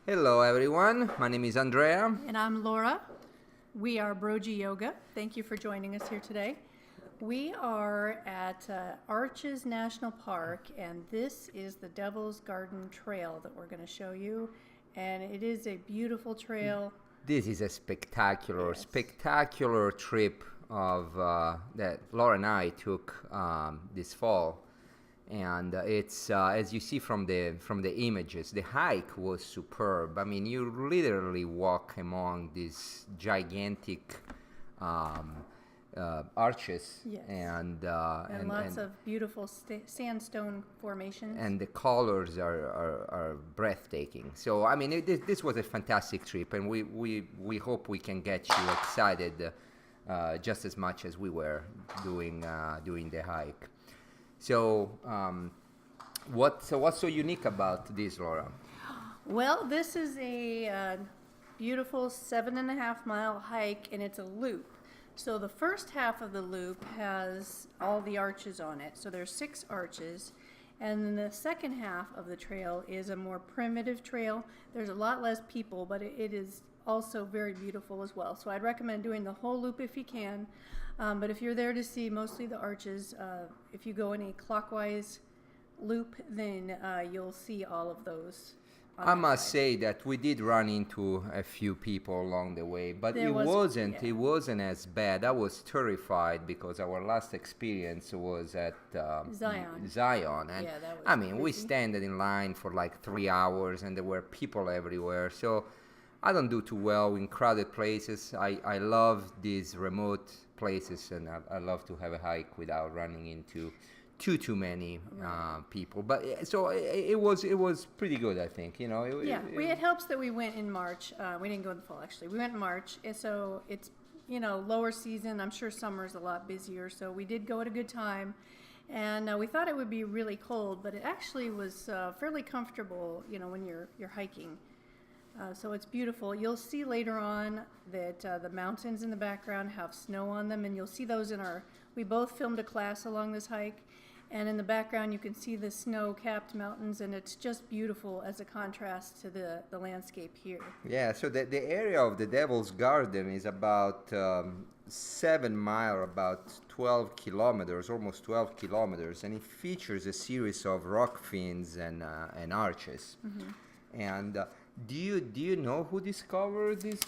Hello everyone, my name is Andrea. And I'm Laura. We are Broggiyoga. Thank you for joining us here today. We are at Arches National Park, and this is the Devil's Garden Trail that we're going to show you. And it is a beautiful trail. This is a spectacular, Yes. spectacular trip of that Laura and I took this fall, and it's as you see from the images, the hike was superb. I mean, you literally walk among these gigantic arches, Yes. and Lots of beautiful sandstone formations. and the colors are breathtaking. So I mean, this was a fantastic trip, and we hope we can get you excited just as much as we were doing the hike. So what's so unique about this, Laura? Well, this is a beautiful 7.5 mile hike, and it's a loop. So the first half of the loop has all the arches on it. So there's 6 arches. And then the second half of the trail is a more primitive trail. There's a lot less people, but it is also very beautiful as well. So I'd recommend doing the whole loop if you can. But if you're there to see mostly the arches, if you go in a clockwise loop, then you'll see all of those. I must say that we did run into a few people along the way, but it wasn't as bad. I was terrified because our last experience was at Zion, and Yeah, that was I mean, we crazy. stand in line for like 3 hours, and there were people everywhere. So I don't do too well in crowded places. I love these remote places, and I love to have a hike without running into too many people. But so it was pretty good, I think. You know. It helps that we went in March. We didn't go in the fall, actually. We went in March, and so it's lower season. I'm sure summer's a lot busier, so we did go at a good time. And we thought it would be really cold, but it actually was fairly comfortable. When you're hiking. So it's beautiful. You'll see later on that the mountains in the background have snow on them, and you'll see those we both filmed a class along this hike, and in the background you can see the snow-capped mountains, and it's just beautiful as a contrast to the landscape here. Yeah, so the area of the Devil's Garden is about 7 miles, about 12 kilometers, almost 12 kilometers, and it features a series of rock fins and arches. Mm-hmm. And do you know who discovered this?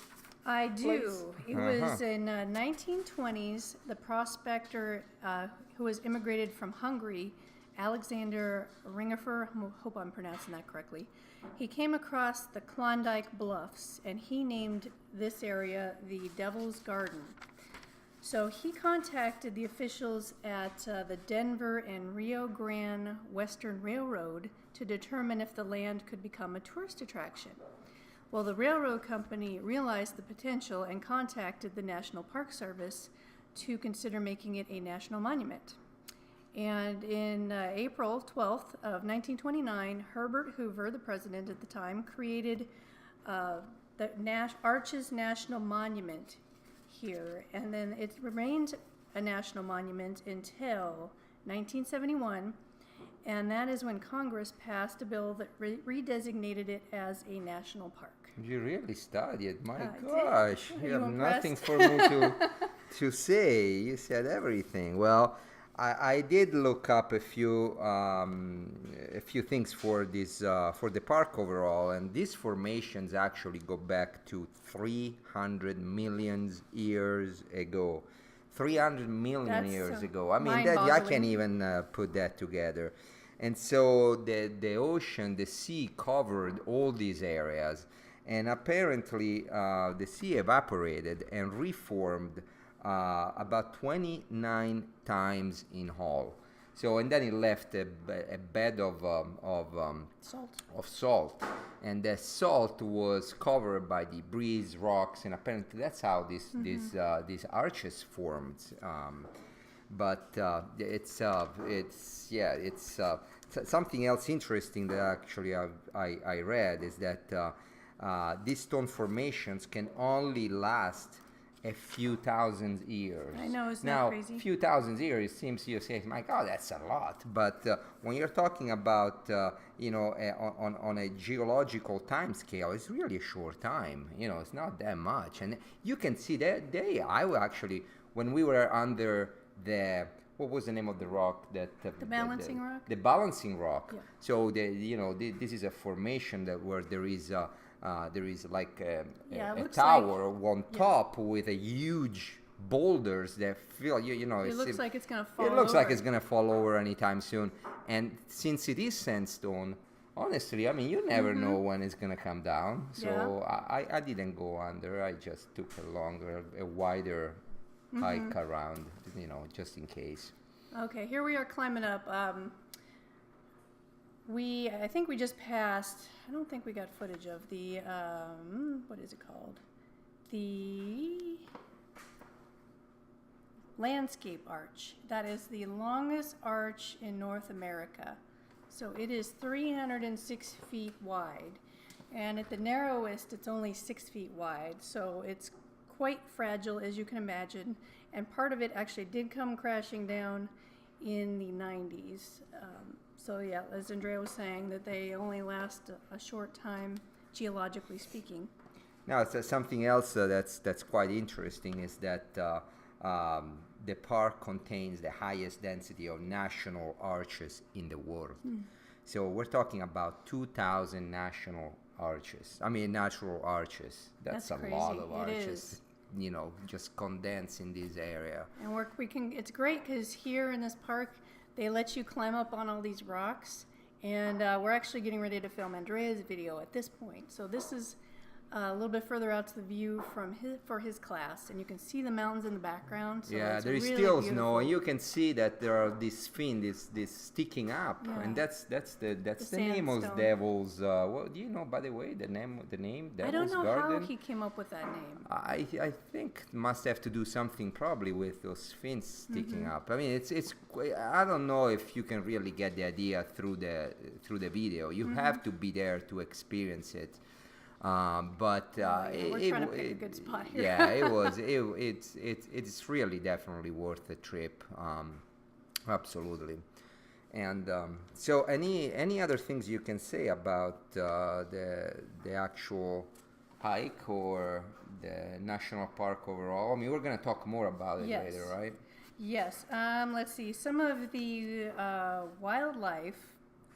I do. Place? It was in 1920s. The prospector who was immigrated from Hungary, Alexander Ringifer, I hope I'm pronouncing that correctly, he came across the Klondike Bluffs, and he named this area the Devil's Garden. So he contacted the officials at the Denver and Rio Grande Western Railroad to determine if the land could become a tourist attraction. Well, the railroad company realized the potential and contacted the National Park Service to consider making it a national monument. And in April 12th of 1929, Herbert Hoover, the president at the time, created the Arches National Monument here. And then it remained a national monument until 1971. And that is when Congress passed a bill that redesignated it as a national park. You really studied. My I gosh, did. you Are have you nothing impressed? for me to say. You said everything. Well, I did look up a few things for this for the park overall, and these formations actually go back to 300 million years ago. 300 million That's years ago. I mean, I mind-boggling. can't even put that together. And so the ocean, the sea covered all these areas, and apparently the sea evaporated and reformed about 29 times in all. So, and then it left a bed of salt, and the salt was covered by debris, rocks, and apparently that's how these arches formed. But it's something else interesting that actually I read is that these stone formations can only last a few thousand years. I know, isn't now, that crazy? Few thousand years seems you say, my God, that's a lot. But when you're talking about, on a geological time scale, it's really a short time. It's not that much. And you can see that I will actually, when we were under what was the name of the rock that The balancing rock? The balancing rock. Yeah. So this is a formation where there is like a tower on top with a huge boulders that feel It looks like it's gonna fall. It looks like over. it's gonna fall over anytime soon. And since it is sandstone, honestly, I mean, you never know when it's gonna come down. So I didn't go under. I just took a wider hike around, just in case. Okay, here we are climbing up. I think we just passed. I don't think we got footage of the what is it called? The landscape arch. That is the longest arch in North America. So it is 306 feet wide, and at the narrowest, it's only 6 feet wide. So it's quite fragile, as you can imagine. And part of it actually did come crashing down in the 90s. So yeah, as Andrea was saying, that they only last a short time, geologically speaking. Now, something else that's quite interesting is that the park contains the highest density of national arches in the world. So we're talking about 2,000 national arches. I mean, natural arches. That's a crazy. lot of It arches. is. Just condensed in this area. And it's great because here in this park, they let you climb up on all these rocks. And we're actually getting ready to film Andrea's video at this point. So this is a little bit further out to the view for his class, and you can see the mountains in the background. So Yeah, it's there is really still beautiful. snow, and you can see that there are this fin, this sticking up, Yeah. and that's the name of sandstone. Devil's. What do you know, by the way, the name Devil's I don't know Garden? how he came up with that name. I think it must have to do something probably with those fins sticking up. I mean, it's I don't know if you can really get the idea through the video. You have to be there to experience it. But we're trying to pick a good spot here. Yeah, it's really definitely worth the trip. Absolutely. And so, any other things you can say about the actual hike or the national park overall? I mean, we're going to talk more about it Yes. later, right? Yes. Let's see. Some of the wildlife.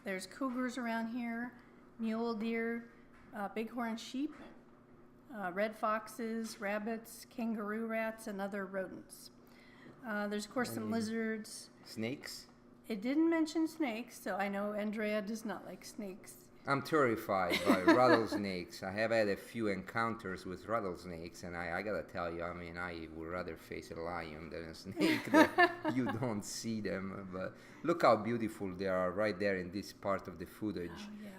There's cougars around here, mule deer, bighorn sheep, red foxes, rabbits, kangaroo rats, and other rodents. There's, of course, some lizards. Snakes? It didn't mention snakes, so I know Andrea does not like snakes. I'm terrified by rattlesnakes. I have had a few encounters with rattlesnakes, and I gotta tell you, I mean, I would rather face a lion than a snake. You don't see them, but look how beautiful they are right there in this part of the footage. Oh, yeah.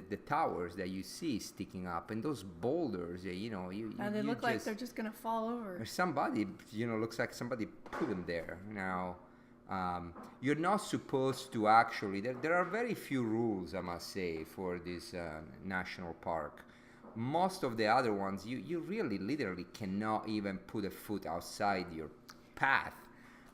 The towers that you see sticking up, and those boulders, They you look like they're just gonna fall over. or somebody, looks like somebody put them there. Now, you're not supposed to actually, there are very few rules, I must say, for this national park. Most of the other ones, you really literally cannot even put a foot outside your path.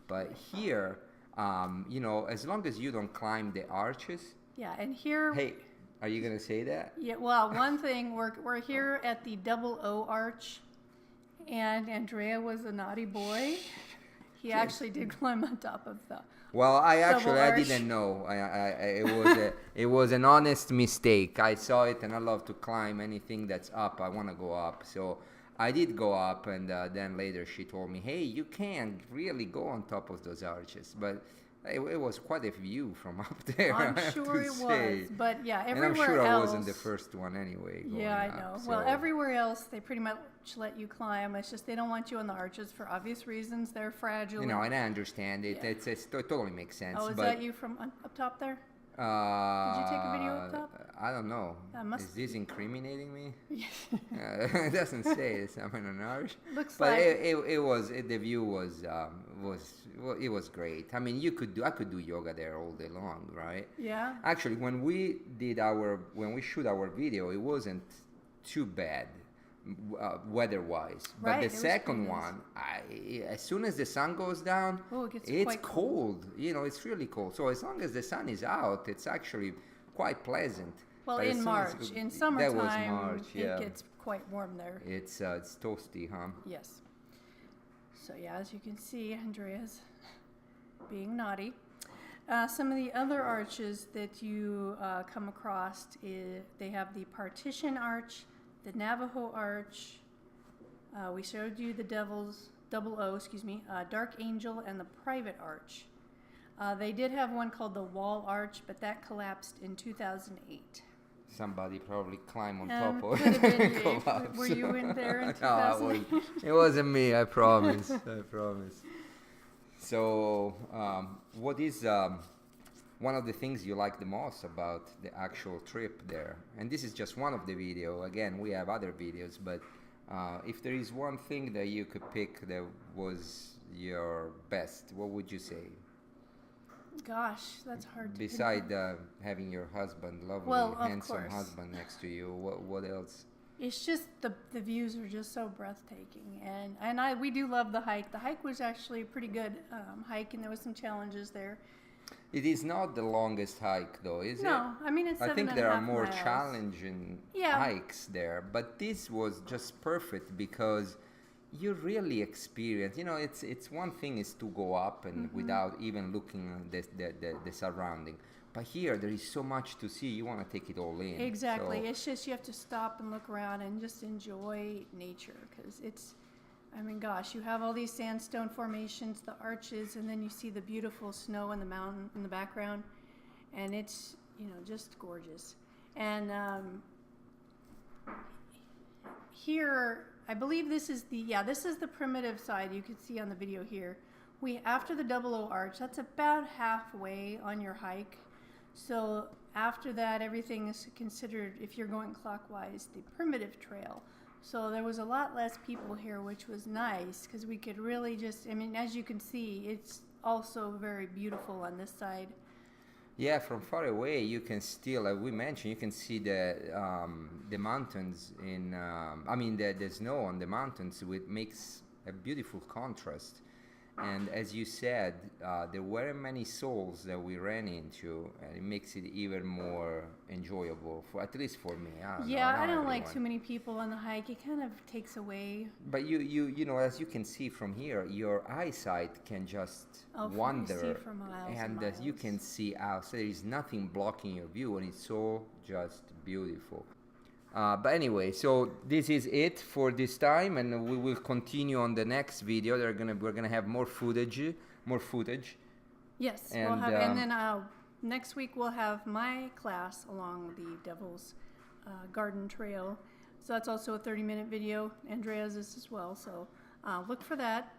But here, as long as you don't climb the arches. Yeah, and here. Hey, are you going to say that? Yeah, well, one thing, we're here at the Double O Arch, and Andrea was a naughty boy. He actually did climb on top of the. Well, I arch. didn't know. It was an honest mistake. I saw it, and I love to climb anything that's up. I want to go up, so I did go up, and then later she told me, "Hey, you can't really go on top of those arches." But it was quite a view from up there. I'm I have sure to it say. was, but yeah, And everywhere I'm sure else. I wasn't the first one anyway. Yeah, I going know. up, Well, so- everywhere else they pretty much let you climb. It's just they don't want you on the arches for obvious reasons. They're fragile. and I understand it. Yeah. It totally makes sense. Oh, is but, that you from up top there? Did you take a video up top? I don't know. must Is this incriminating me? Yeah. It doesn't say it's I'm on an arch. Looks But like. the view was great. I mean, I could do yoga there all day long, right? Yeah. Actually, when we shoot our video, it wasn't too bad. weather-wise. But Right, the it was second pretty nice. one, as soon as the sun goes down, Oh, it gets it's quite cold. You know, it's really cold. So as long as the sun is out, it's actually quite pleasant. Well, But as in soon as March, in that summertime, was March, yeah. it gets quite warm there. It's toasty, huh? Yes. So yeah, as you can see, Andrea's being naughty. Some of the other arches that you come across, they have the Partition Arch, the Navajo Arch. We showed you the Double O, Dark Angel, and the Private Arch. They did have one called the Wall Arch, but that collapsed in 2008. Somebody probably climbed on top of Could have been it. you. Collapsed. Were you in there in No, 2008? it wasn't me, I promise. I promise. So, what is one of the things you like the most about the actual trip there? And this is just one of the video. Again, we have other videos, but if there is one thing that you could pick that was your best, what would you say? Gosh, that's hard to Beside pinpoint. having your husband, lovely, Well, of handsome course. husband next to you, what else? It's just the views are just so breathtaking, and we do love the hike. The hike was actually a pretty good hike, and there was some challenges there. It is not the longest hike, though, is it? No, I mean it's I 7.5 think there are more miles. challenging Yeah. hikes there, but this was just perfect because you really experience. You know, it's one thing is to go up and without even looking at the surrounding, but here there is so much to see. You want to take it all in. Exactly. So, It's just you have to stop and look around and just enjoy nature because it's. I mean, gosh, you have all these sandstone formations, the arches, and then you see the beautiful snow in the mountain in the background, and it's just gorgeous. And here, I believe this is the primitive side you can see on the video here. After the Double O Arch, that's about halfway on your hike. So after that, everything is considered, if you're going clockwise, the primitive trail. So there was a lot less people here, which was nice because we could really just, I mean, as you can see, it's also very beautiful on this side. yeah, from far away you can still, like we mentioned, you can see the mountains the snow on the mountains, which makes a beautiful contrast. And as you said, there weren't many souls that we ran into, and it makes it even more enjoyable, at least for me. I don't like too many people on the hike. It kind of takes away. But you know, as you can see from here, your eyesight can just wander, see for miles and as you miles. can see out, so there is nothing blocking your view, and it's so just beautiful. But anyway, so this is it for this time, and we will continue on the next video. We're gonna have more footage. Yes, And, and then next week we'll have my class along the Devil's Garden Trail. So that's also a 30-minute video. Andrea's is as well. So look for that.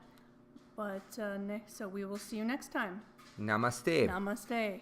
But so we will see you next time. Namaste. Namaste.